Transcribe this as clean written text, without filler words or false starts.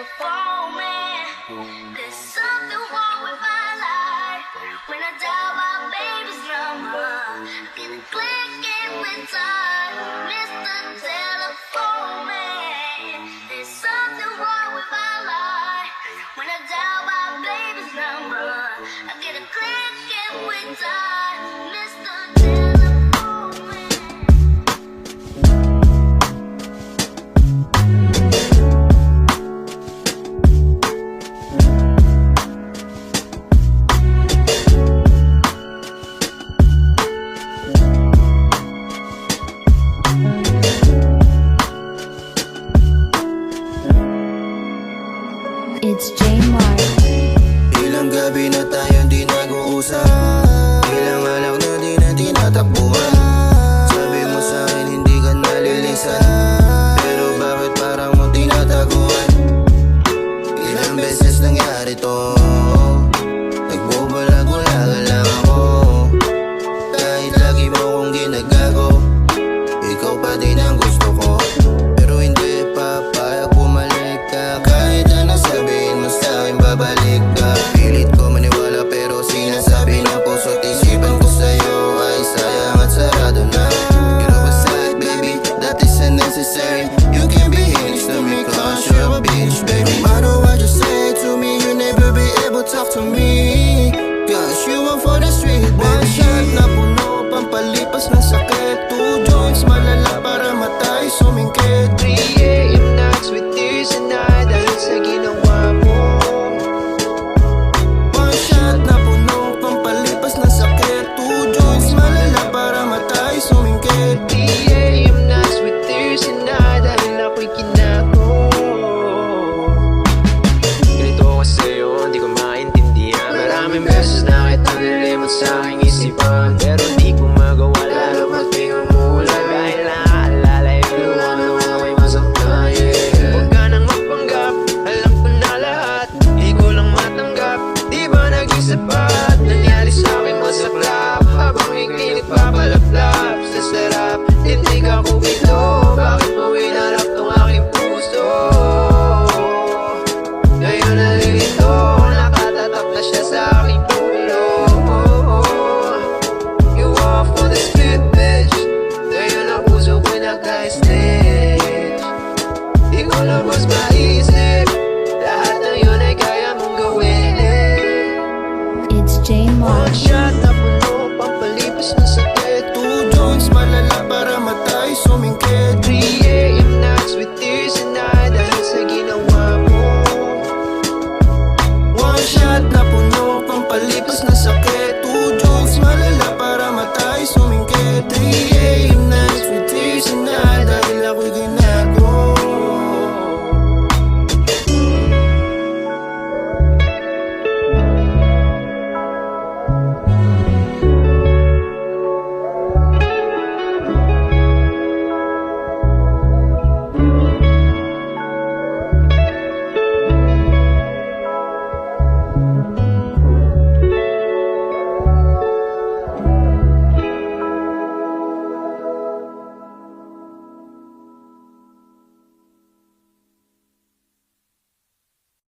telephone, man. There's something wrong with my life. When I dial my baby's number, get a click in return. Mr. Telephone Man. There's something wrong with my life. When I dial my baby's number, I get a click in return. Mr. Telephone Man. It's J Mark. Ilang gabi na tayong di nag-uusap, ilang alak na di na tinatakbuhan. Sabi mo sa'kin hindi ka nalilisan, pero bakit parang mo tinataguan? Ilang beses nangyari to, nagbubalag-ulagan lang ako. Kahit lagi mo kong ginagago, ikaw pa din ang gusto ko. Pero hindi papayag bumalik ka, kahit ano sabihin mo sa'kin babalik ka. Pilit ko maniwala pero sinasabi ng puso't isipan ko sa'yo ay sayang at sarado na. Get off my side baby, that is unnecessary. You can be here to me cause you're a bitch baby. No matter what you say to me, you never be able to talk to me, cause you want for the street baby. One shot na puno, pampalipas ng sakit. Two joints malala para matay sumingkit. 3 AM nights with tears and I dahil sa ginawa mo. One shot na puno, pampalipas ng sakit. Two joints malala para matay sumingkit. 3 AM nights with tears and I dahil ako'y kinago. Ganito ako sa'yo, hindi ko maintindihan. Maraming beses na kitang nilimot sa aking isipan, pero di ko magawa lalo pag pinamula. Dahil naaalala yung luha ng mga may masaktan, yeah. Huwag ka nang magpanggap, alam ko na lahat. Di ko lang matanggap, di ba naging sapat? Nangyari sa'kin masaklap, habang ikaw nagpapalaplap sa sarap. Tindig ako ito, bakit mo winarap tong aking puso? Ngayon nalilito, nakatatak na siya sa aking pulo. You walk for the street, bitch. Ngayon ang puso ko nagka-stitch. Di ko labas maisip, lahat ng yun ay kaya mong gawin. It's J One Mark. shot na puno, pampalipas ng sakit. Two joints malala para matay sumingkit.